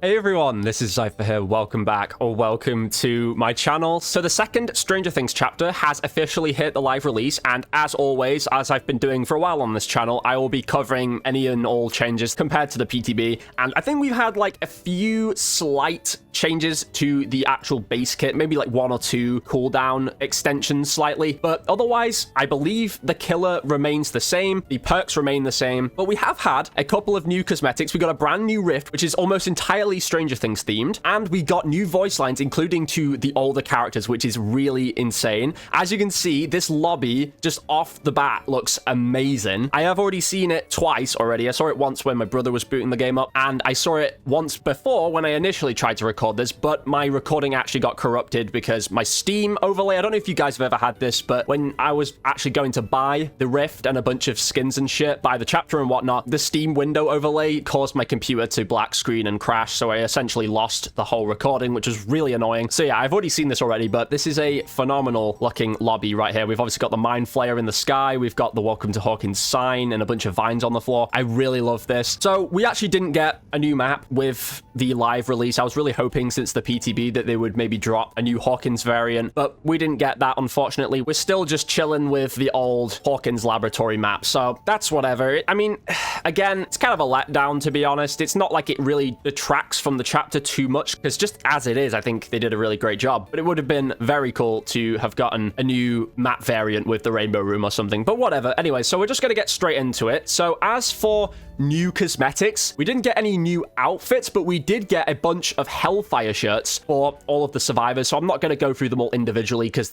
Hey everyone, this is Zypher here. Welcome back, or welcome to my channel. So the second Stranger Things chapter has officially hit the live release, and as always, as I've been doing for a while on this channel, I will be covering any and all changes compared to the PTB, and I think we've had like a few slight changes to the actual base kit, maybe like one or two cooldown extensions slightly, but otherwise, I believe the killer remains the same, the perks remain the same, but we have had a couple of new cosmetics. We got a brand new rift, which is almost entirely Stranger Things themed, and we got new voice lines, including to the older characters, which is really insane. As you can see, this lobby just off the bat looks amazing. I have already seen it twice already. I saw it once when my brother was booting the game up, and I saw it once before when I initially tried to record this, but my recording actually got corrupted because my Steam overlay, I don't know if you guys have ever had this, but when I was actually going to buy the rift and a bunch of skins and shit, buy the chapter and whatnot, the Steam window overlay caused my computer to black screen and crash, so I essentially lost the whole recording, which was really annoying. So yeah, I've already seen this already, but this is a phenomenal looking lobby right here. We've obviously got the Mind Flayer in the sky, we've got the Welcome to Hawkins sign and a bunch of vines on the floor. I really love this. So we actually didn't get a new map with the live release. I was really hoping since the PTB that they would maybe drop a new Hawkins variant, but we didn't get that, unfortunately. We're still just chilling with the old Hawkins laboratory map, so that's whatever. I mean, again, it's kind of a letdown, to be honest. It's not like it really detracts from the chapter too much, because just as it is, I think they did a really great job, but it would have been very cool to have gotten a new map variant with the Rainbow Room or something, but whatever. Anyway, so we're just going to get straight into it. So as for new cosmetics, we didn't get any new outfits, but we did get a bunch of Hellfire shirts for all of the survivors, so I'm not going to go through them all individually because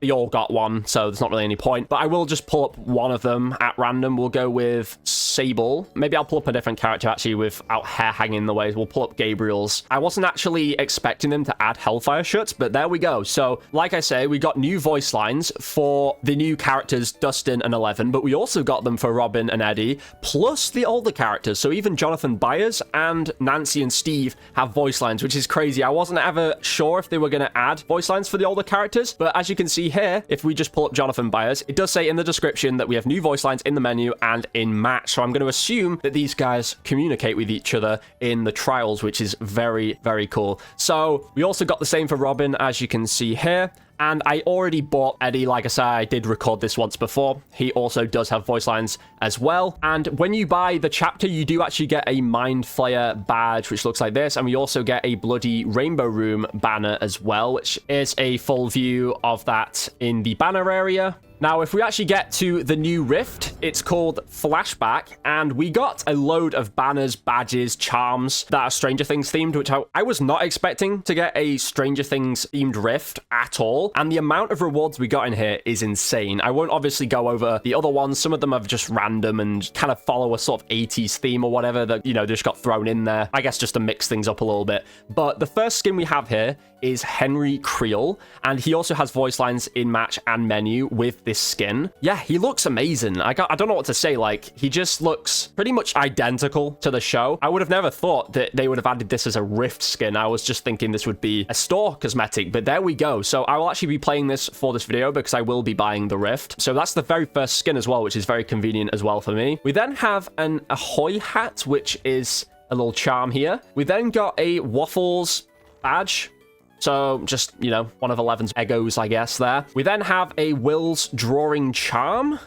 they all got one, so there's not really any point, but I will just pull up one of them at random. We'll go with Sable. Maybe I'll pull up a different character actually without hair hanging in the way. We'll pull up Gabriel's. I wasn't actually expecting them to add Hellfire shirts, but there we go. So like I say, we got new voice lines for the new characters Dustin and Eleven, but we also got them for Robin and Eddie, plus the older characters. So even Jonathan Byers and Nancy and Steve have voice lines, which is crazy. I wasn't ever sure if they were going to add voice lines for the older characters, but as you can see here, if we just pull up Jonathan Byers, it does say in the description that we have new voice lines in the menu and in match. So I'm going to assume that these guys communicate with each other in the trials, which is very, very cool. So we also got the same for Robin, as you can see here. And I already bought Eddie. Like I said, I did record this once before. He also does have voice lines as well. And when you buy the chapter, you do actually get a Mind Flayer badge, which looks like this. And we also get a Bloody Rainbow Room banner as well, which is a full view of that in the banner area. Now, if we actually get to the new rift, it's called Flashback, and we got a load of banners, badges, charms that are Stranger Things themed, which I was not expecting to get a Stranger Things themed rift at all, and the amount of rewards we got in here is insane. I won't obviously go over the other ones. Some of them are just random and kind of follow a sort of 80s theme or whatever that, you know, just got thrown in there, I guess just to mix things up a little bit. But the first skin we have here is Henry Creel, and he also has voice lines in match and menu with this skin. Yeah, he looks amazing. I don't know what to say. Like, he just looks pretty much identical to the show. I would have never thought that they would have added this as a rift skin. I was just thinking this would be a store cosmetic, but there we go. So I will actually be playing this for this video because I will be buying the rift. So that's the very first skin as well, which is very convenient as well for me. We then have an Ahoy hat, which is a little charm here. We then got a Waffles badge. So just, you know, one of 11's egos, I guess, there. We then have a Will's Drawing Charm,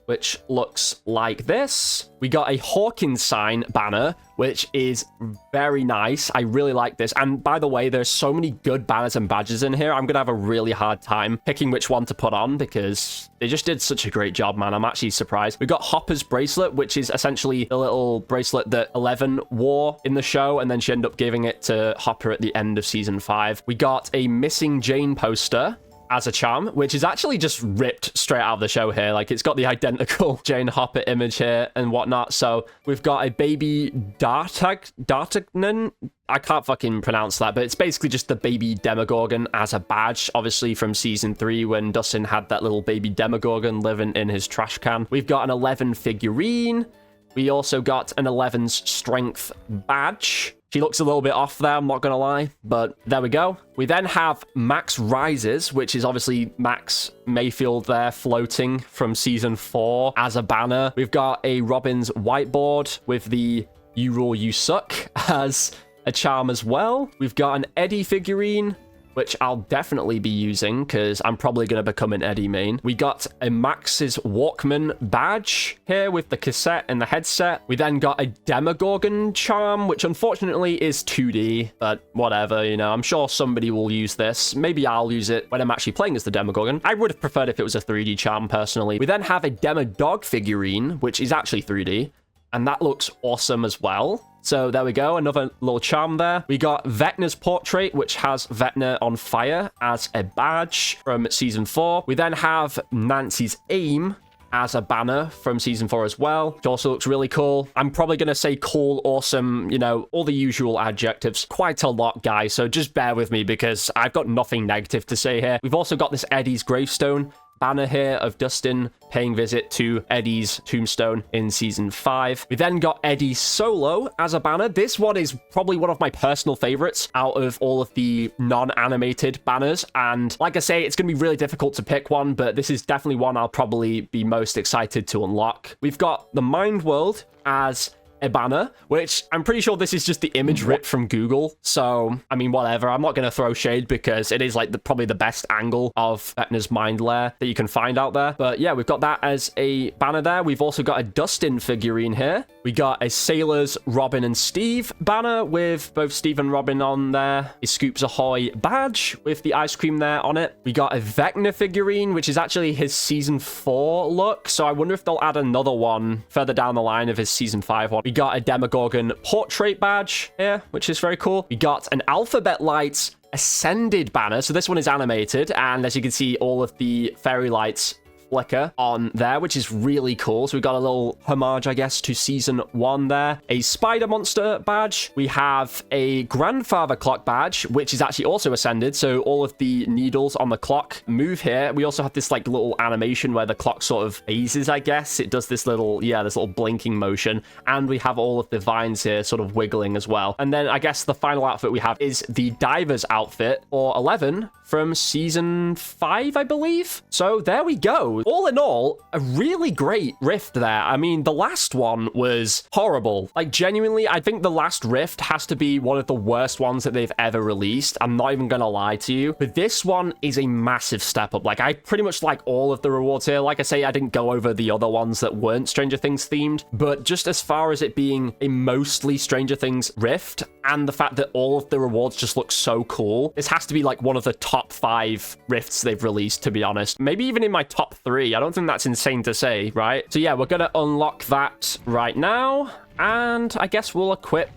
which looks like this. We got a Hawkins sign banner, which is very nice. I really like this. And by the way, there's so many good banners and badges in here. I'm going to have a really hard time picking which one to put on because they just did such a great job, man. I'm actually surprised. We got Hopper's bracelet, which is essentially the little bracelet that Eleven wore in the show, and then she ended up giving it to Hopper at the end of season 5. We got a Missing Jane poster as a charm, which is actually just ripped straight out of the show here. Like, it's got the identical Jane Hopper image here and whatnot. So we've got a baby Dartagnan. I can't fucking pronounce that, but it's basically just the baby Demogorgon as a badge, obviously from season 3 when Dustin had that little baby Demogorgon living in his trash can. We've got an 11 figurine. We also got an 11's strength badge. She looks a little bit off there, I'm not going to lie, but there we go. We then have Max Rises, which is obviously Max Mayfield there floating from season 4 as a banner. We've got a Robin's whiteboard with the You Rule, You Suck as a charm as well. We've got an Eddie figurine, which I'll definitely be using because I'm probably going to become an Eddie main. We got a Max's Walkman badge here with the cassette and the headset. We then got a Demogorgon charm, which unfortunately is 2D, but whatever, you know, I'm sure somebody will use this. Maybe I'll use it when I'm actually playing as the Demogorgon. I would have preferred if it was a 3D charm personally. We then have a Demodog figurine, which is actually 3D, and that looks awesome as well. So there we go, another little charm there. We got Vecna's portrait, which has Vecna on fire as a badge from Season 4. We then have Nancy's aim as a banner from Season 4 as well, which also looks really cool. I'm probably going to say cool, awesome, you know, all the usual adjectives. Quite a lot, guys, so just bear with me because I've got nothing negative to say here. We've also got this Eddie's gravestone banner here of Dustin paying visit to Eddie's tombstone in Season 5. We then got Eddie solo as a banner. This one is probably one of my personal favorites out of all of the non-animated banners. And like I say, it's going to be really difficult to pick one, but this is definitely one I'll probably be most excited to unlock. We've got the Mind World as a banner, which I'm pretty sure this is just the image ripped from Google. So, I mean, whatever. I'm not going to throw shade because it is like probably the best angle of Vecna's mind lair that you can find out there. But yeah, we've got that as a banner there. We've also got a Dustin figurine here. We got a Sailors Robin and Steve banner with both Steve and Robin on there. A Scoops Ahoy badge with the ice cream there on it. We got a Vecna figurine, which is actually his Season 4 look. So I wonder if they'll add another one further down the line of his Season 5 one. We got a Demogorgon portrait badge here, which is very cool. We got an Alphabet Lights Ascended banner. So this one is animated, and as you can see, all of the fairy lights flicker on there, which is really cool. So we got a little homage, I guess, to Season 1 there. A Spider Monster badge. We have a Grandfather Clock badge, which is actually also ascended. So all of the needles on the clock move here. We also have this like little animation where the clock sort of phases, I guess. It does this little, yeah, this little blinking motion. And we have all of the vines here sort of wiggling as well. And then I guess the final outfit we have is the Diver's outfit for 11 from Season 5, I believe. So there we go. All in all, a really great rift there. I mean, the last one was horrible. Like, genuinely, I think the last rift has to be one of the worst ones that they've ever released. I'm not even gonna lie to you. But this one is a massive step up. Like, I pretty much like all of the rewards here. Like I say, I didn't go over the other ones that weren't Stranger Things themed. But just as far as it being a mostly Stranger Things rift, and the fact that all of the rewards just look so cool, this has to be like one of the top 5 rifts they've released, to be honest. Maybe even in my top 3. I don't think that's insane to say, right? So yeah, we're gonna unlock that right now, and I guess we'll equip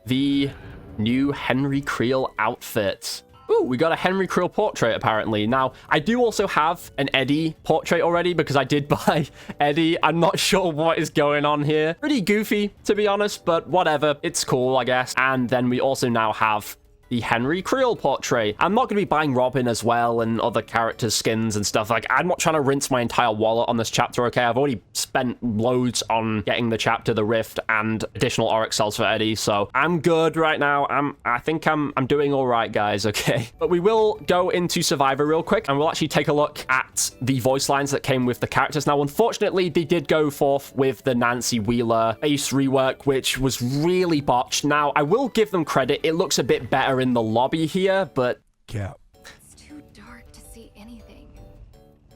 the new Henry Creel outfit. Ooh, we got a Henry Creel portrait, apparently. Now, I do also have an Eddie portrait already because I did buy Eddie. I'm not sure what is going on here. Pretty goofy, to be honest, but whatever. It's cool, I guess. And then we also now have the Henry Creel portrait. I'm not going to be buying Robin as well and other characters' skins and stuff. Like, I'm not trying to rinse my entire wallet on this chapter, okay? I've already spent loads on getting the chapter, the Rift, and additional Oryx cells for Eddie, so I'm good right now. I think I'm doing all right, guys, okay? But we will go into Survivor real quick, and we'll actually take a look at the voice lines that came with the characters. Now, unfortunately, they did go forth with the Nancy Wheeler face rework, which was really botched. Now, I will give them credit. It looks a bit better in the lobby here, but yeah, it's too dark to see anything.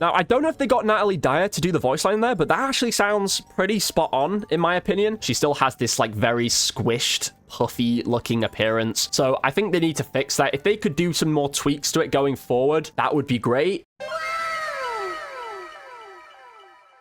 Now, I don't know if they got Natalie Dyer to do the voice line there, but that actually sounds pretty spot on, in my opinion. She still has this, like, very squished, puffy-looking appearance. So I think they need to fix that. If they could do some more tweaks to it going forward, that would be great.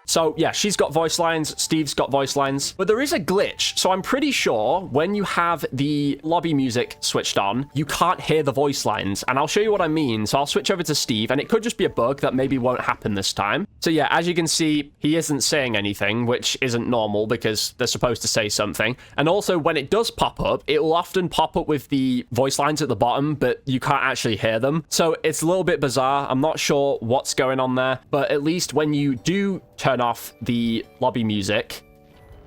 So yeah, she's got voice lines, Steve's got voice lines, but there is a glitch. So I'm pretty sure when you have the lobby music switched on, you can't hear the voice lines. And I'll show you what I mean. So I'll switch over to Steve, and it could just be a bug that maybe won't happen this time. So yeah, as you can see, he isn't saying anything, which isn't normal because they're supposed to say something. And also when it does pop up, it will often pop up with the voice lines at the bottom, but you can't actually hear them. So it's a little bit bizarre. I'm not sure what's going on there, but at least when you do turn off the lobby music,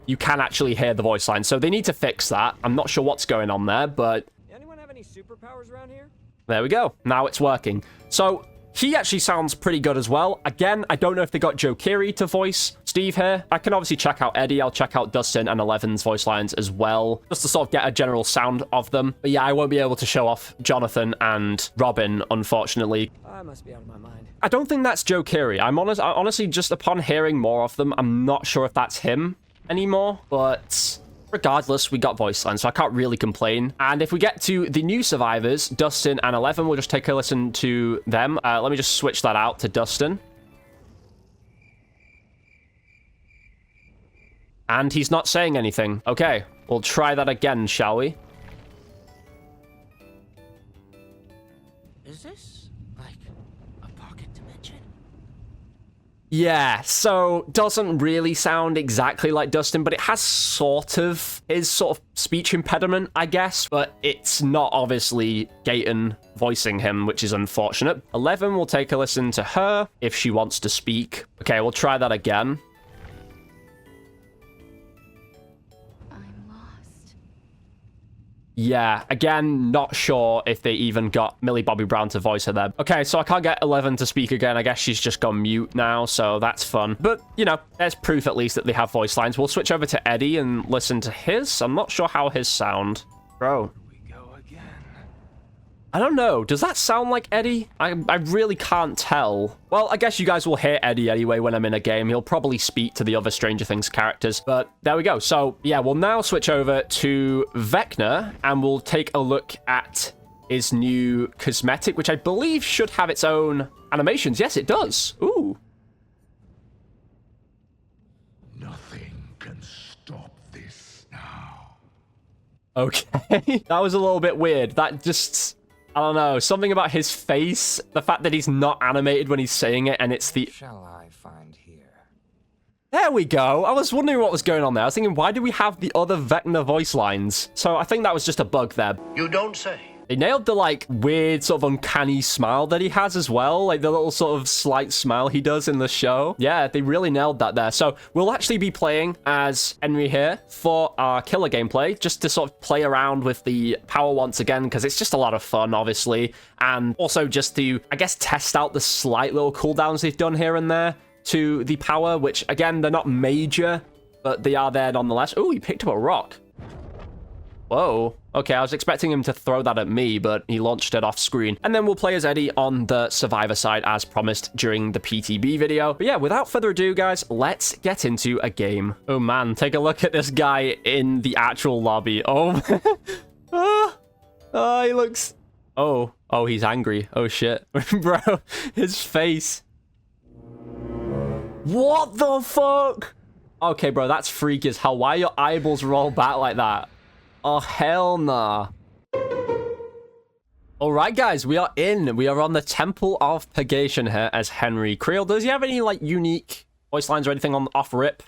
you can actually hear the voice line. So they need to fix that. I'm not sure what's going on there, but anyone have any superpowers around here? there we go. Now it's working. So he actually sounds pretty good as well. Again, I don't know if they got Joe Keery to voice Steve here. I can obviously check out Eddie. I'll check out Dustin and 11's voice lines as well, just to sort of get a general sound of them. But yeah, I won't be able to show off Jonathan and Robin, unfortunately. I must be out of my mind. I don't think that's Joe Keery. Honestly, just upon hearing more of them, I'm not sure if that's him anymore, but regardless, we got voice lines, so I can't really complain. And if we get to the new survivors, Dustin and 11, we'll just take a listen to them. Let me just switch that out to Dustin. And he's not saying anything. Okay, we'll try that again, shall we? Is this like a pocket dimension? Yeah, so doesn't really sound exactly like Dustin, but it has sort of his sort of speech impediment, I guess. But it's not obviously Gaten voicing him, which is unfortunate. 11 will take a listen to her if she wants to speak. Okay, we'll try that again. Yeah, again, not sure if they even got Millie Bobby Brown to voice her there. Okay, so I can't get 11 to speak again. I guess she's just gone mute now, so that's fun. But, you know, there's proof at least that they have voice lines. We'll switch over to Eddie and listen to his. I'm not sure how his sound. Bro. I don't know. Does that sound like Eddie? I really can't tell. Well, I guess you guys will hear Eddie anyway when I'm in a game. He'll probably speak to the other Stranger Things characters. But there we go. So, yeah, we'll now switch over to Vecna, and we'll take a look at his new cosmetic, which I believe should have its own animations. Yes, it does. Ooh. Nothing can stop this now. Okay. That was a little bit weird. That just... I don't know, something about his face, the fact that he's not animated when he's saying it, and it's the... Shall I find here? There we go. I was wondering what was going on there. I was thinking, why do we have the other Vecna voice lines? So I think that was just a bug there. You don't say. They nailed the, like, weird sort of uncanny smile that he has as well. Like, the little sort of slight smile he does in the show. Yeah, they really nailed that there. So we'll actually be playing as Henry here for our killer gameplay, just to sort of play around with the power once again, because it's just a lot of fun, obviously. And also just to, I guess, test out the slight little cooldowns they've done here and there to the power, which, again, they're not major, but they are there nonetheless. Ooh, he picked up a rock. Whoa. Okay, I was expecting him to throw that at me, but he launched it off screen. And then we'll play as Eddie on the Survivor side as promised during the PTB video. But yeah, without further ado, guys, let's get into a game. Oh man, take a look at this guy in the actual lobby. Oh, oh, he looks... Oh, he's angry. Oh shit. Bro, his face. What the fuck? Okay, bro, that's freaky as hell. Why are your eyeballs roll back like that? Oh, hell nah. Alright, guys, we are in. We are on the Temple of Purgation here as Henry Creel. Does he have any, like, unique voice lines or anything on off rip?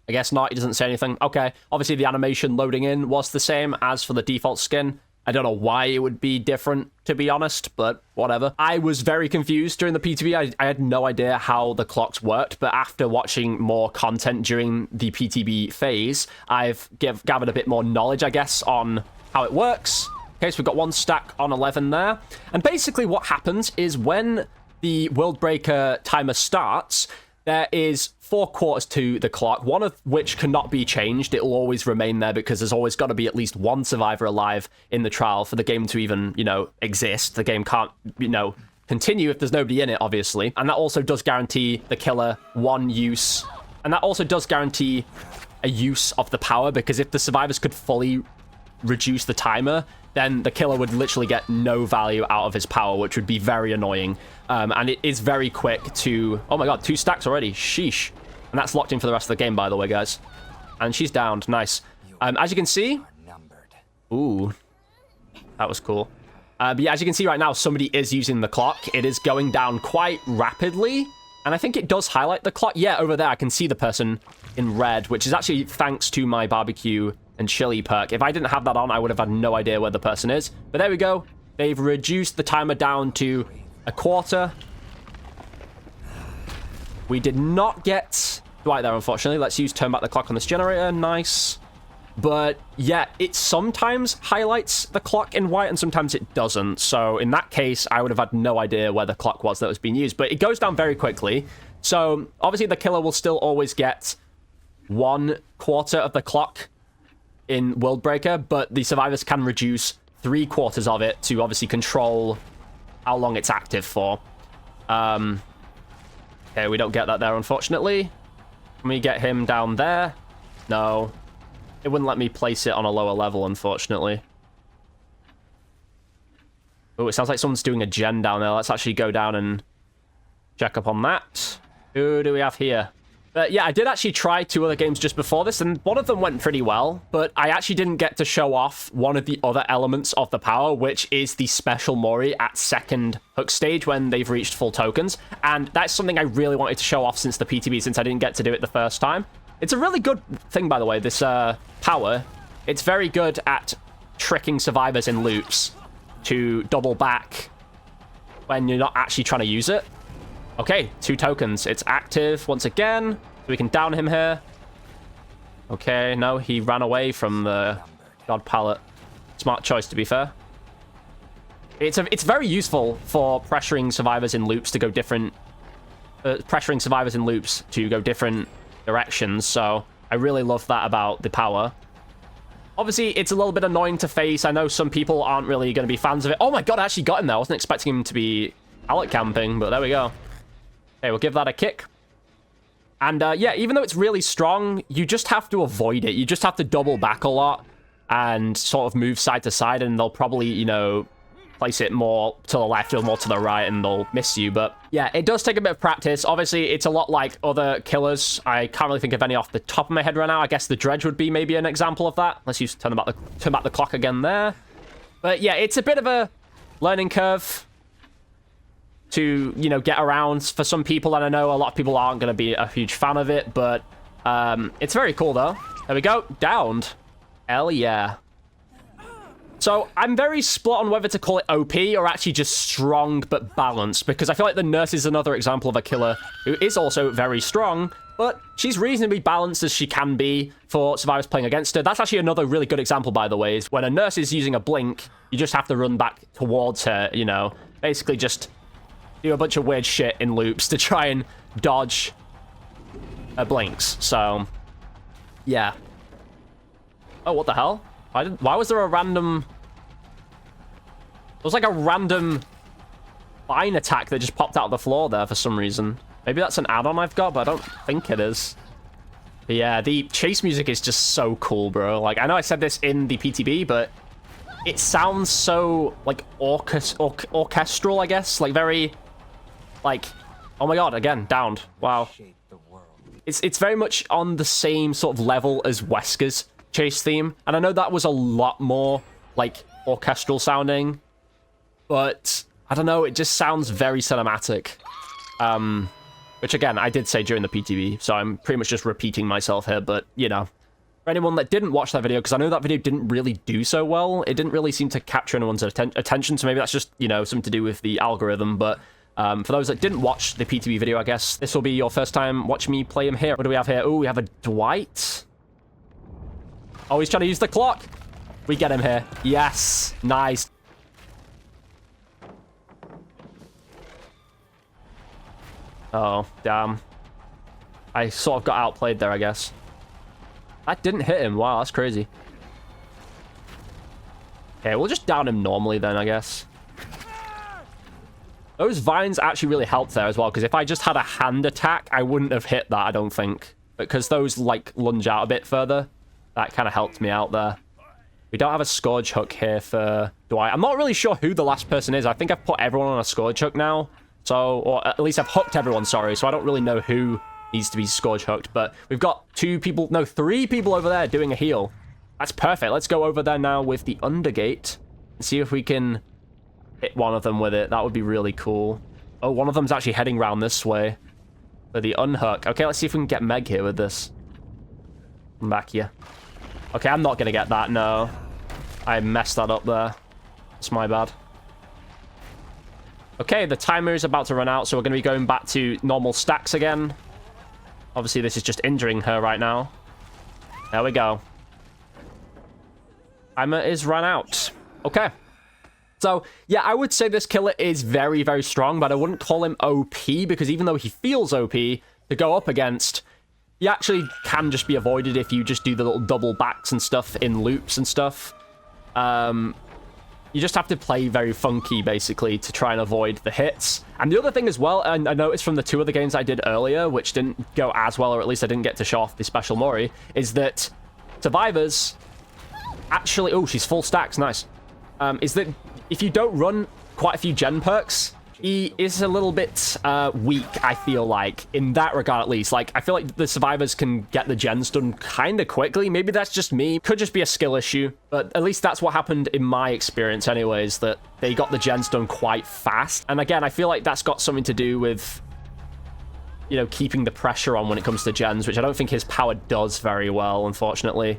I guess not. He doesn't say anything. Okay. Obviously, the animation loading in was the same as for the default skin. I don't know why it would be different, to be honest, but whatever. I was very confused during the PTB. I had no idea how the clocks worked, but after watching more content during the PTB phase, I've gathered a bit more knowledge, I guess, on how it works. Okay, so we've got one stack on 11 there. And basically what happens is when the World Breaker timer starts, there is 4 quarters to the clock, one of which cannot be changed. It will always remain there because there's always got to be at least one survivor alive in the trial for the game to even, you know, exist. The game can't, you know, continue if there's nobody in it, obviously. And that also does guarantee the killer one use. And that also does guarantee a use of the power, because if the survivors could fully reduce the timer, then the killer would literally get no value out of his power, which would be very annoying. And it is very quick to... Oh my god, 2 stacks already. Sheesh. And that's locked in for the rest of the game, by the way, guys. And she's downed. Nice. As you can see... Ooh. That was cool. But yeah, as you can see right now, somebody is using the clock. It is going down quite rapidly. And I think it does highlight the clock. Yeah, over there, I can see the person in red, which is actually thanks to my barbecue and chili perk. If I didn't have that on, I would have had no idea where the person is. But there we go. They've reduced the timer down to a quarter. We did not get Dwight there, unfortunately. Let's use turn back the clock on this generator. Nice. But yeah, it sometimes highlights the clock in white and sometimes it doesn't. So in that case, I would have had no idea where the clock was that was being used. But it goes down very quickly. So obviously the killer will still always get 1/4 of the clock in Worldbreaker, but the survivors can reduce 3/4 of it to obviously control how long it's active for. Okay, we don't get that there, unfortunately. Can we get him down there? No. It wouldn't let me place it on a lower level, unfortunately. Oh, it sounds like someone's doing a gen down there. Let's actually go down and check up on that. Who do we have here? But yeah, I did actually try 2 other games just before this, and one of them went pretty well, but I actually didn't get to show off one of the other elements of the power, which is the special mori at 2nd hook stage when they've reached full tokens, and that's something I really wanted to show off since the PTB, since I didn't get to do it the first time. It's a really good thing, by the way, this power. It's very good at tricking survivors in loops to double back when you're not actually trying to use it. Okay, 2 tokens. It's active once again. We can down him here. Okay, no, he ran away from the God pallet. Smart choice, to be fair. It's very useful for pressuring survivors in loops to go different... directions, so I really love that about the power. Obviously, it's a little bit annoying to face. I know some people aren't really going to be fans of it. Oh my god, I actually got him there. I wasn't expecting him to be pallet camping, but there we go. Okay, we'll give that a kick. And yeah, even though it's really strong, you just have to avoid it. You just have to double back a lot and sort of move side to side, and they'll probably, you know, place it more to the left or more to the right, and they'll miss you. But yeah, it does take a bit of practice. Obviously, it's a lot like other killers. I can't really think of any off the top of my head right now. I guess the dredge would be maybe an example of that. Let's use turn back the clock again there. But yeah, it's a bit of a learning curve to, you know, get around for some people, and I know a lot of people aren't going to be a huge fan of it, but it's very cool though. There we go, downed. Hell yeah. So I'm very split on whether to call it OP or actually just strong but balanced, because I feel like the nurse is another example of a killer who is also very strong, but she's reasonably balanced as she can be for survivors playing against her. That's actually another really good example, by the way, is when a nurse is using a blink, you just have to run back towards her, you know, basically just do a bunch of weird shit in loops to try and dodge blinks. So, yeah. Oh, what the hell? Why was there a random... There was like a random vine attack that just popped out of the floor there for some reason. Maybe that's an add-on I've got, but I don't think it is. But yeah, the chase music is just so cool, bro. Like, I know I said this in the PTB, but it sounds so, like, orchestral, I guess. Like, very... Like, oh my god, again, downed. Wow. It's very much on the same sort of level as Wesker's chase theme. And I know that was a lot more, like, orchestral sounding. But, I don't know, it just sounds very cinematic. Which, again, I did say during the PTB, so I'm pretty much just repeating myself here. But, you know, for anyone that didn't watch that video, because I know that video didn't really do so well, it didn't really seem to capture anyone's attention, so maybe that's just, you know, something to do with the algorithm, but... for those that didn't watch the PTB video, I guess this will be your first time watching me play him here. What do we have here? Oh, we have a Dwight. Oh, he's trying to use the clock. We get him here. Yes. Nice. Oh, damn. I sort of got outplayed there, I guess. That didn't hit him. Wow, that's crazy. Okay, we'll just down him normally then, I guess. Those vines actually really helped there as well, because if I just had a hand attack, I wouldn't have hit that, I don't think. Because those, like, lunge out a bit further. That kind of helped me out there. We don't have a Scourge hook here for Dwight. I'm not really sure who the last person is. I think I've put everyone on a Scourge hook now. So, or at least I've hooked everyone, sorry. So I don't really know who needs to be Scourge hooked. But we've got 3 people over there doing a heal. That's perfect. Let's go over there now with the Undergate and see if we can... hit one of them with it. That would be really cool. Oh, one of them's actually heading around this way for the unhook. Okay, let's see if we can get Meg here with this. Come back here. Okay, I'm not going to get that, no. I messed that up there. It's my bad. Okay, the timer is about to run out, so we're going to be going back to normal stacks again. Obviously, this is just injuring her right now. There we go. Timer is run out. Okay. So, yeah, I would say this killer is very, very strong, but I wouldn't call him OP, because even though he feels OP to go up against, he actually can just be avoided if you just do the little double backs and stuff in loops and stuff. You just have to play very funky, basically, to try and avoid the hits. And the other thing as well, and I noticed from the 2 other games I did earlier, which didn't go as well, or at least I didn't get to show off the special Mori, is that survivors actually... Oh, she's full stacks, nice. Is that if you don't run quite a few gen perks, he is a little bit weak, I feel like, in that regard at least. Like, I feel like the survivors can get the gens done kind of quickly. Maybe that's just me. Could just be a skill issue, but at least that's what happened in my experience anyways, that they got the gens done quite fast. And again, I feel like that's got something to do with, you know, keeping the pressure on when it comes to gens, which I don't think his power does very well, unfortunately.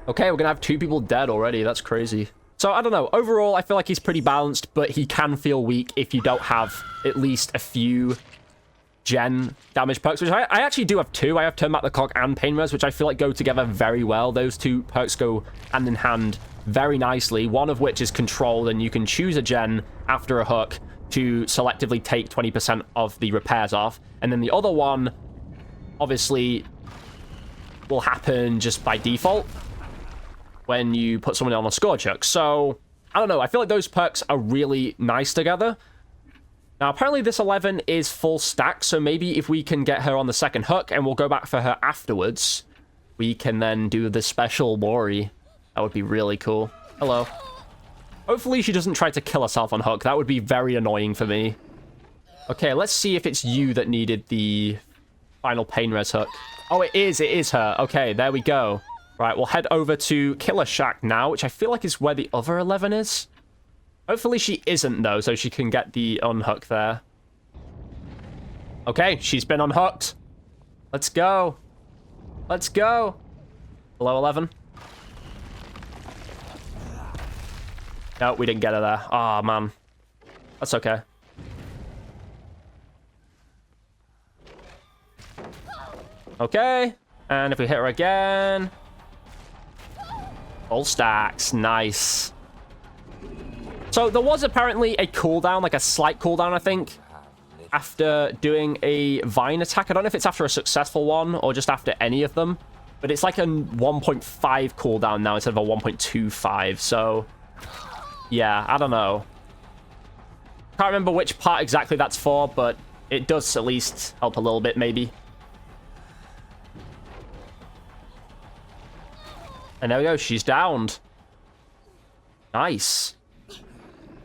Okay, we're gonna have 2 people dead already. That's crazy. So, I don't know. Overall, I feel like he's pretty balanced, but he can feel weak if you don't have at least a few gen damage perks, which I actually do have 2. I have Turn Back the Clock and Pain Res, which I feel like go together very well. Those 2 perks go hand in hand very nicely, one of which is Control, and you can choose a gen after a hook to selectively take 20% of the repairs off. And then the other one, obviously, will happen just by default when you put someone on a Scourge hook. So, I don't know. I feel like those perks are really nice together. Now, apparently this 11 is full stack, so maybe if we can get her on the second hook and we'll go back for her afterwards, we can then do the special Mori. That would be really cool. Hello. Hopefully she doesn't try to kill herself on hook. That would be very annoying for me. Okay, let's see if it's you that needed the final Pain Res hook. Oh, it is her. Okay, there we go. Right, we'll head over to Killer Shack now, which I feel like is where the other 11 is. Hopefully she isn't, though, so she can get the unhook there. Okay, she's been unhooked. Let's go. Let's go. Hello, 11. No, we didn't get her there. Oh, man. That's okay. Okay. And if we hit her again... Full stacks. Nice. So there was apparently a cooldown, like a slight cooldown, I think, after doing a Vine attack. I don't know if it's after a successful one or just after any of them, but it's like a 1.5 cooldown now instead of a 1.25. So, yeah, I don't know. Can't remember which part exactly that's for, but it does at least help a little bit, maybe. And there we go, she's downed. Nice.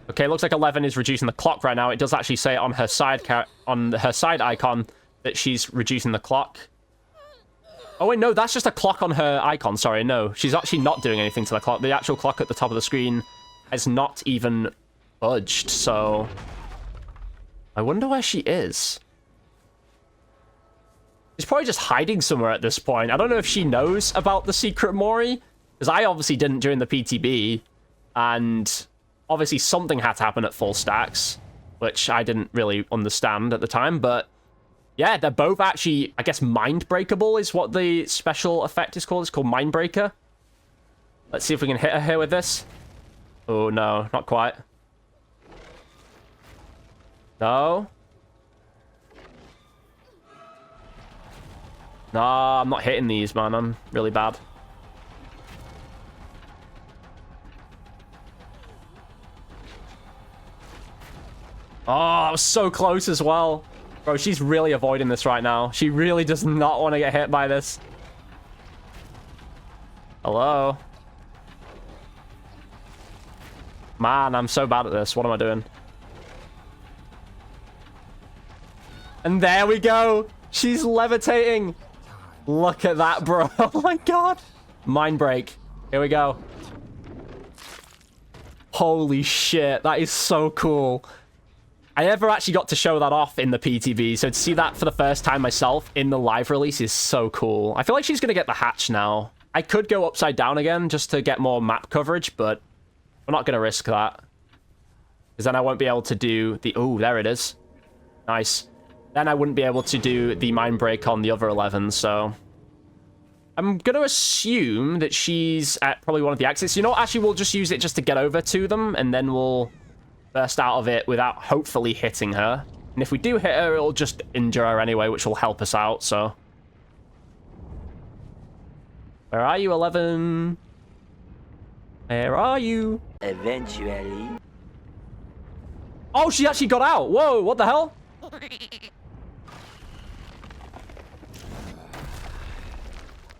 Okay, looks like 11 is reducing the clock right now. It does actually say on her side icon that she's reducing the clock. Oh wait, no, that's just a clock on her icon. Sorry, no. She's actually not doing anything to the clock. The actual clock at the top of the screen has not even budged, so... I wonder where she is. She's probably just hiding somewhere at this point. I don't know if she knows about the secret Mori, because I obviously didn't during the PTB, and obviously something had to happen at full stacks, which I didn't really understand at the time, but yeah, they're both actually, I guess, mind breakable is what the special effect is called. It's called Mind Breaker. Let's see if we can hit her here with this. Oh, no, not quite. No. No, I'm not hitting these, man. I'm really bad. Oh, I was so close as well. Bro, she's really avoiding this right now. She really does not want to get hit by this. Hello? Man, I'm so bad at this. What am I doing? And there we go. She's levitating. Look at that, bro. Oh my god. Mind break. Here we go. Holy shit. That is so cool. I never actually got to show that off in the PTB, so to see that for the first time myself in the live release is so cool. I feel like she's going to get the hatch now. I could go upside down again just to get more map coverage, but we're not going to risk that. Because then I won't be able to do the... Oh, there it is. Nice. Then I wouldn't be able to do the mind break on the other 11, so... I'm going to assume that she's at probably one of the exits. You know what? Actually, we'll just use it just to get over to them, and then we'll burst out of it without hopefully hitting her. And if we do hit her, it'll just injure her anyway, which will help us out, so... Where are you, 11? Where are you? Eventually. Oh, she actually got out. Whoa, what the hell?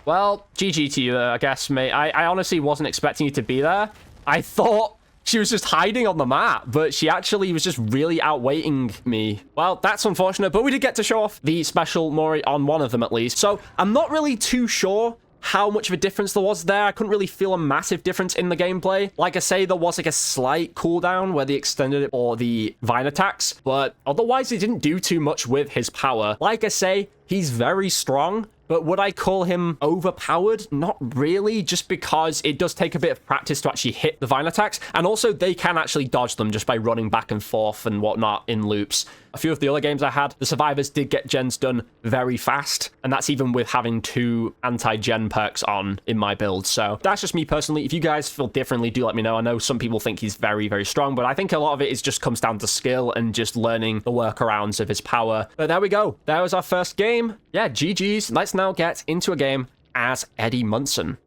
Well, GG to you, I guess, mate. I honestly wasn't expecting you to be there. I thought she was just hiding on the map, but she actually was just really outweighting me. Well, that's unfortunate, but we did get to show off the special mori on one of them at least. So I'm not really too sure how much of a difference there was there. I couldn't really feel a massive difference in the gameplay. Like I say, there was like a slight cooldown where they extended it for the vine attacks, but otherwise it didn't do too much with his power. Like I say, he's very strong, but would I call him overpowered? Not really, just because it does take a bit of practice to actually hit the vine attacks, and also they can actually dodge them just by running back and forth and whatnot in loops. A few of the other games I had, the survivors did get gens done very fast, and that's even with having 2 anti-gen perks on in my build. So that's just me personally. If you guys feel differently, do let me know. I know some people think he's very, very strong, but I think a lot of it is just comes down to skill and just learning the workarounds of his power. But there we go. That was our first game. Yeah, GG's. Let's now get into a game as Eddie Munson.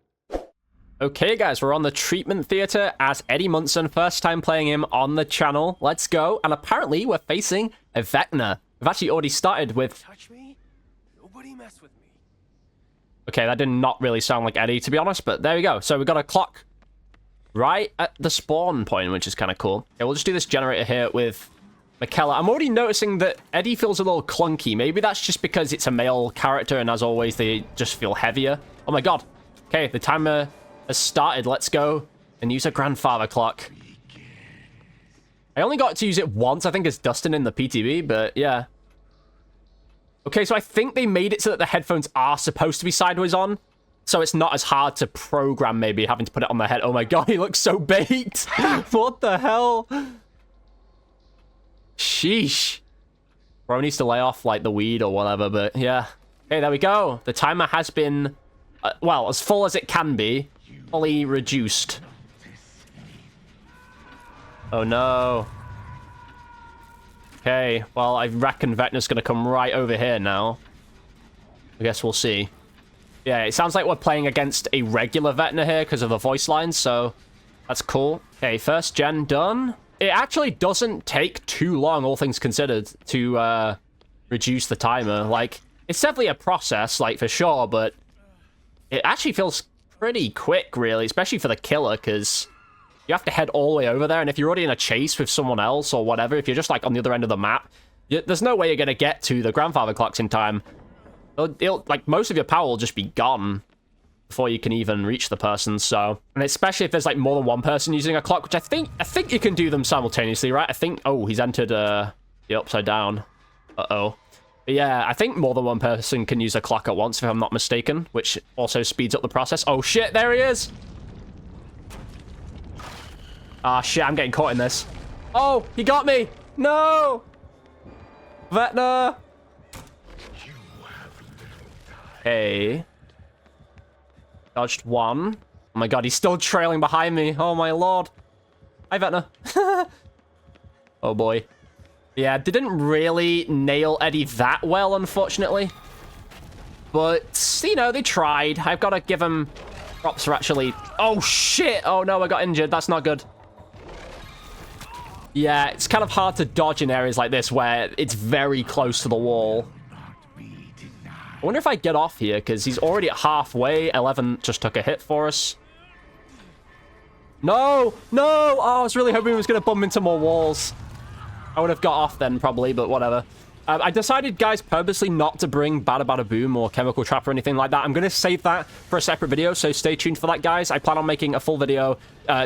Okay, guys, we're on the treatment theater as Eddie Munson. First time playing him on the channel. Let's go. And apparently we're facing a Vecna. We've actually already started with... Touch me? Nobody mess with me. Okay, that did not really sound like Eddie, to be honest, but there we go. So we got a clock right at the spawn point, which is kind of cool. Okay, we'll just do this generator here with Michaela. I'm already noticing that Eddie feels a little clunky. Maybe that's just because it's a male character, and as always, they just feel heavier. Oh my god. Okay, the timer has started. Let's go and use a grandfather clock. I only got to use it once, I think, as Dustin in the PTB, but yeah. Okay, so I think they made it so that the headphones are supposed to be sideways on, so it's not as hard to program, maybe, having to put it on their head. Oh my god, he looks so baked. What the hell? Sheesh. Bro needs to lay off, like, the weed or whatever, but yeah. Okay, there we go. The timer has been, well, as full as it can be, fully reduced. Oh no. Okay, well, I reckon Vecna's gonna come right over here now. I guess we'll see. Yeah, it sounds like we're playing against a regular Vecna here because of the voice lines, so that's cool. Okay, first gen done. It actually doesn't take too long, all things considered, to reduce the timer. Like, it's definitely a process, like, for sure, but it actually feels pretty quick, really, especially for the killer, because you have to head all the way over there, and if you're already in a chase with someone else or whatever, if you're just, like, on the other end of the map, there's no way you're going to get to the grandfather clocks in time. Like, most of your power will just be gone before you can even reach the person, so... And especially if there's, like, more than one person using a clock, which I think you can do them simultaneously, right? I think... Oh, he's entered the upside down. Uh-oh. But yeah, I think more than one person can use a clock at once, if I'm not mistaken, which also speeds up the process. Oh, shit, there he is! Ah, shit, I'm getting caught in this. Oh, he got me! No! Vecna! Hey. Dodged one. Oh my god, he's still trailing behind me. Oh my lord. Hi, Vecna. Oh boy. Yeah, they didn't really nail Eddie that well, unfortunately. But, you know, they tried. I've got to give them props for actually... Oh, shit! Oh no, I got injured. That's not good. Yeah, it's kind of hard to dodge in areas like this where it's very close to the wall. I wonder if I get off here, because he's already at halfway. 11 just took a hit for us. No! No! Oh, I was really hoping he was going to bump into more walls. I would have got off then, probably, but whatever. I decided, guys, purposely not to bring Bada Bada Boom or Chemical Trap or anything like that. I'm going to save that for a separate video, so stay tuned for that, guys. I plan on making a full video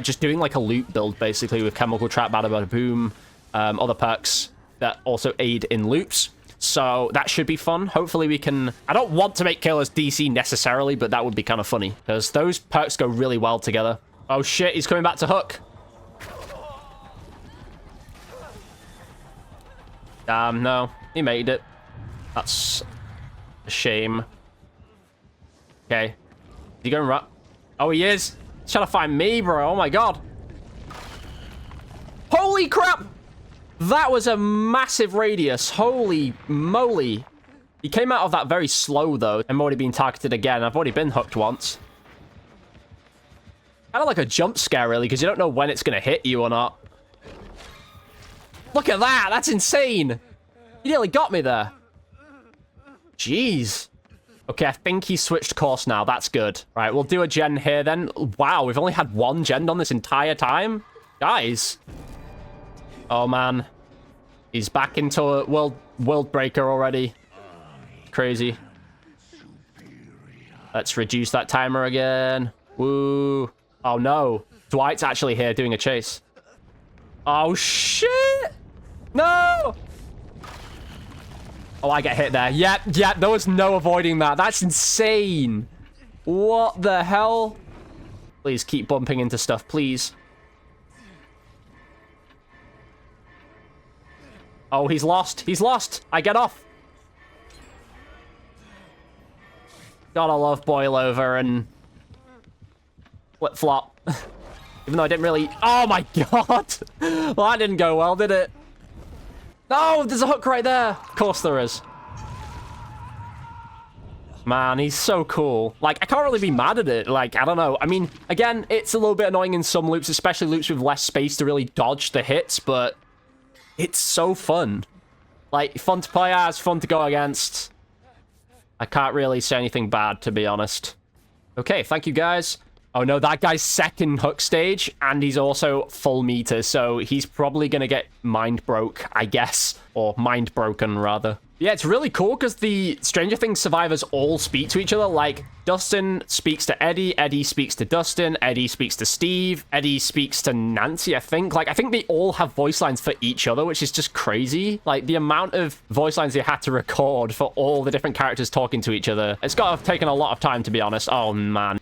just doing, like, a loot build, basically, with Chemical Trap, Bada Bada Boom, other perks that also aid in loops. So that should be fun. Hopefully we can... I don't want to make killers DC necessarily, but that would be kind of funny, because those perks go really well together. Oh, shit, he's coming back to hook. Damn, no. He made it. That's a shame. Okay. he going right? Oh, he is. He's trying to find me, bro. Oh my god. Holy crap! That was a massive radius. Holy moly. He came out of that very slow, though. I'm already being targeted again. I've already been hooked once. Kind of like a jump scare, really, because you don't know when it's going to hit you or not. Look at that. That's insane. He nearly got me there. Jeez. Okay, I think he switched course now. That's good. Right, we'll do a gen here then. Wow, we've only had one gen on this entire time? Guys. Oh, man. He's back into a world breaker already. Crazy. Let's reduce that timer again. Woo. Oh, no. Dwight's actually here doing a chase. Oh, shit. No. Oh, I get hit there. Yep, there was no avoiding that. That's insane. What the hell? Please keep bumping into stuff, please. Oh, he's lost. He's lost. I get off. Gotta love boil over and flip-flop. Even though I didn't really... Oh, my God. Well, that didn't go well, did it? No, there's a hook right there. Of course there is. Man, he's so cool. Like, I can't really be mad at it. Like, I don't know. I mean, again, it's a little bit annoying in some loops, especially loops with less space to really dodge the hits, but it's so fun. Like, fun to play as, fun to go against. I can't really say anything bad, to be honest. Okay, thank you, guys. Oh, no, that guy's second hook stage, and he's also full meter, so he's probably going to get mind broke, I guess. Or mind broken, rather. Yeah, it's really cool because the Stranger Things survivors all speak to each other. Like, Dustin speaks to Eddie, Eddie speaks to Dustin, Eddie speaks to Steve, Eddie speaks to Nancy, I think. Like, I think they all have voice lines for each other, which is just crazy. Like, the amount of voice lines they had to record for all the different characters talking to each other. It's got to have taken a lot of time, to be honest. Oh, man.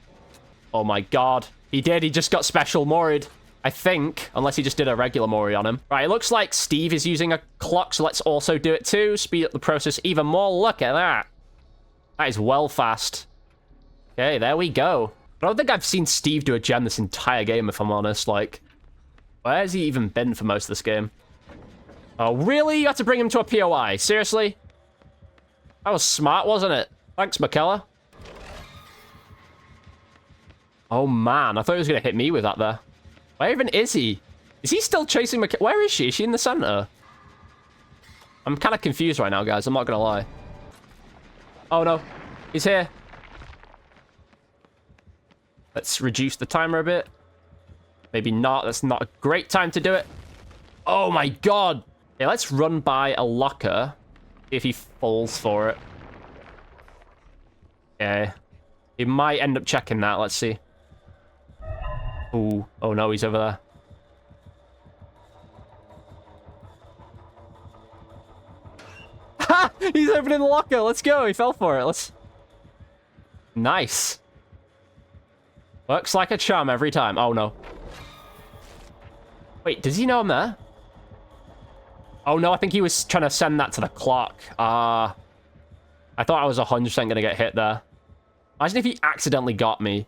Oh my god. He did. He just got special mori'd. I think. Unless he just did a regular mori on him. Right, it looks like Steve is using a clock, so let's also do it too. Speed up the process even more. Look at that. That is well fast. Okay, there we go. I don't think I've seen Steve do a gen this entire game, if I'm honest. Like, where has he even been for most of this game? Oh, really? You had to bring him to a POI? Seriously? That was smart, wasn't it? Thanks, McKellar. Oh, man. I thought he was going to hit me with that there. Where even is he? Is he still chasing McKellar? Where is she? Is she in the center? I'm kind of confused right now, guys. I'm not going to lie. Oh, no. He's here. Let's reduce the timer a bit. Maybe not. That's not a great time to do it. Oh, my God. Okay, let's run by a locker. See if he falls for it. Okay. He might end up checking that. Let's see. Ooh. Oh, no. He's over there. Ha! He's opening the locker. Let's go. He fell for it. Let's... Nice. Works like a charm every time. Oh, no. Wait, does he know I'm there? Oh, no. I think he was trying to send that to the clock. I thought I was 100% going to get hit there. Imagine if he accidentally got me.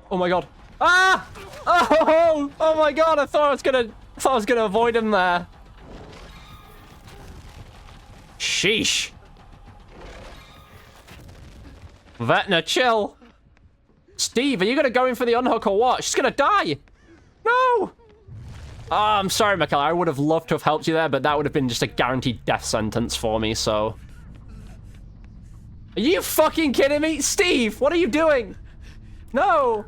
Oh my god. Ah! Oh! Oh my god, I thought I was gonna avoid him there. Sheesh. Vecna, chill. Steve, are you gonna go in for the unhook or what? She's gonna die. No! Oh, I'm sorry, McKellar. I would have loved to have helped you there, but that would have been just a guaranteed death sentence for me, so... Are you fucking kidding me? Steve, what are you doing? No!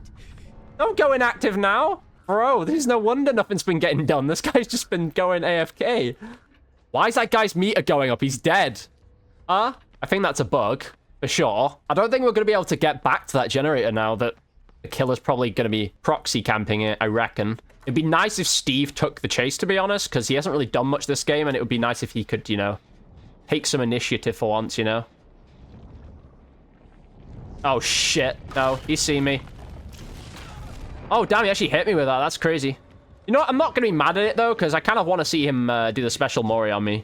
Don't go inactive now! Bro, there's no wonder nothing's been getting done. This guy's just been going AFK. Why is that guy's meter going up? He's dead. I think that's a bug, for sure. I don't think we're going to be able to get back to that generator now that the killer's probably going to be proxy camping it, I reckon. It'd be nice if Steve took the chase, to be honest, because he hasn't really done much this game, and it would be nice if he could, you know, take some initiative for once, you know? Oh, shit. No, he's seen me. Oh, damn, he actually hit me with that. That's crazy. You know what? I'm not going to be mad at it, though, because I kind of want to see him do the special mori on me.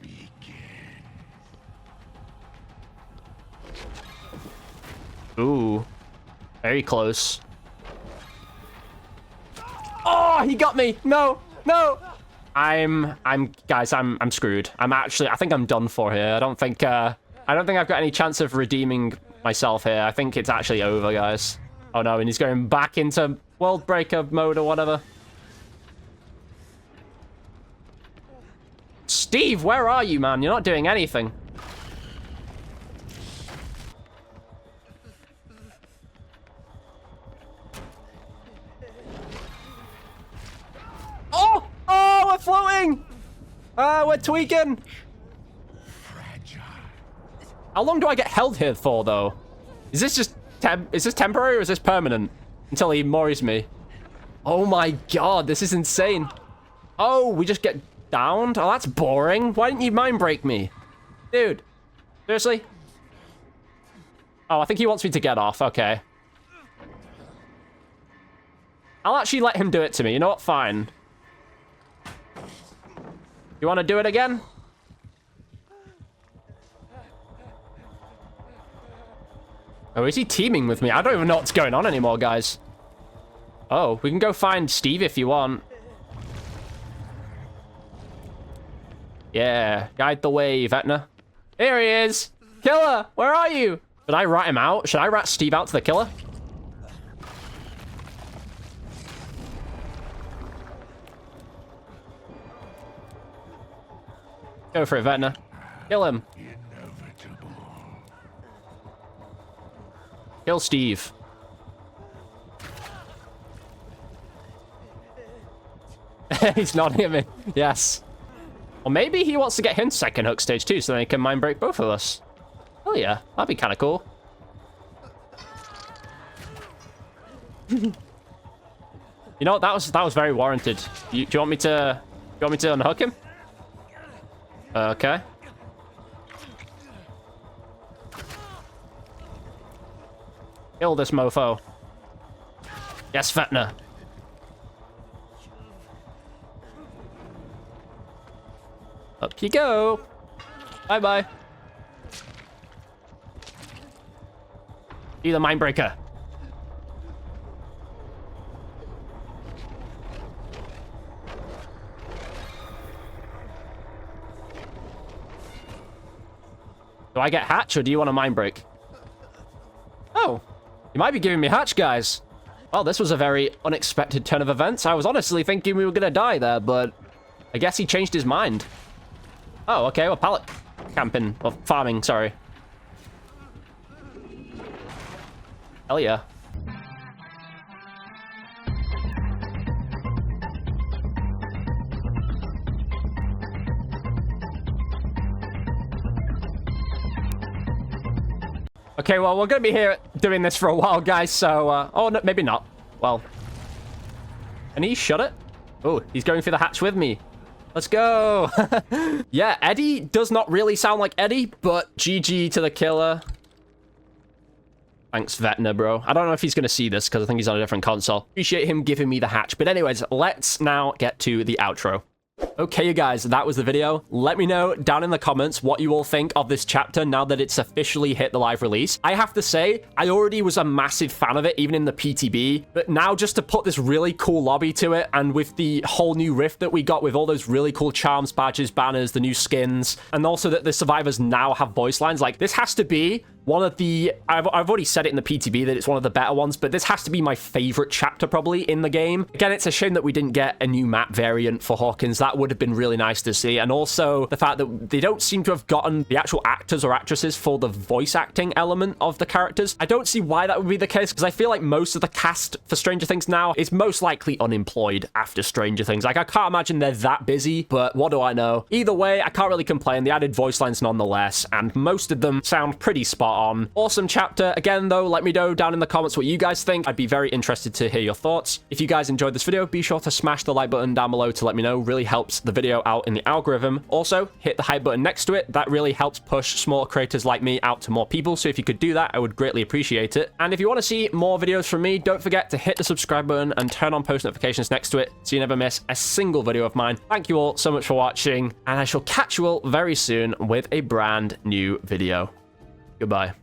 Ooh. Very close. Oh, he got me. No, no. Guys, I'm screwed. I think I'm done for here. I don't think I've got any chance of redeeming myself here. I think it's actually over, guys. Oh no, and he's going back into World Breaker mode or whatever. Steve, where are you, man? You're not doing anything. Oh! Oh, we're floating! We're tweaking! How long do I get held here for, though? Is this just is this temporary or is this permanent? Until he moris me. Oh my god, this is insane. Oh, we just get downed? Oh, that's boring. Why didn't you mind break me? Dude. Seriously? Oh, I think he wants me to get off. Okay. I'll actually let him do it to me. You know what? Fine. You want to do it again? Oh, is he teaming with me? I don't even know what's going on anymore, guys. Oh, we can go find Steve if you want. Yeah, guide the way, Vecna. Here he is! Killer, where are you? Should I rat him out? Should I rat Steve out to the killer? Go for it, Vecna. Kill him. Kill Steve. He's not hitting me. Yes. Or maybe he wants to get him to second hook stage too, so then he can mind break both of us. Oh yeah, that'd be kind of cool. You know what? That was very warranted. Do you want me to unhook him? Okay. Kill this mofo. Yes, Vecna. Up you go. Bye-bye. Be the Mindbreaker. Do I get hatch or do you want a mind break? Oh, you might be giving me hatch, guys. Well, this was a very unexpected turn of events. I was honestly thinking we were gonna die there, but I guess he changed his mind. Oh, okay, well, pallet camping, or farming, sorry. Hell yeah. Okay, well, we're gonna be here doing this for a while, guys, so, oh, no, maybe not. Well. Can he shut it? Oh, he's going through the hatch with me. Let's go. Yeah, Eddie does not really sound like Eddie, but GG to the killer. Thanks, Vecna, bro. I don't know if he's gonna see this, because I think he's on a different console. Appreciate him giving me the hatch. But anyways, let's now get to the outro. Okay, you guys, that was the video. Let me know down in the comments what you all think of this chapter now that it's officially hit the live release. I have to say, I already was a massive fan of it, even in the PTB, but now just to put this really cool lobby to it, and with the whole new rift that we got with all those really cool charms, badges, banners, the new skins, and also that the survivors now have voice lines, like, this has to be one of the, I've already said it in the PTB that it's one of the better ones, but this has to be my favorite chapter probably in the game. Again, it's a shame that we didn't get a new map variant for Hawkins. That would have been really nice to see. And also the fact that they don't seem to have gotten the actual actors or actresses for the voice acting element of the characters. I don't see why that would be the case, because I feel like most of the cast for Stranger Things now is most likely unemployed after Stranger Things. Like, I can't imagine they're that busy, but what do I know? Either way, I can't really complain. They added voice lines nonetheless, and most of them sound pretty spot on. Awesome chapter. Again, though, let me know down in the comments what you guys think. I'd be very interested to hear your thoughts. If you guys enjoyed this video, be sure to smash the like button down below to let me know. Really helps the video out in the algorithm. Also, hit the hype button next to it. That really helps push smaller creators like me out to more people. So if you could do that, I would greatly appreciate it. And if you want to see more videos from me, don't forget to hit the subscribe button and turn on post notifications next to it so you never miss a single video of mine. Thank you all so much for watching, and I shall catch you all very soon with a brand new video. Goodbye.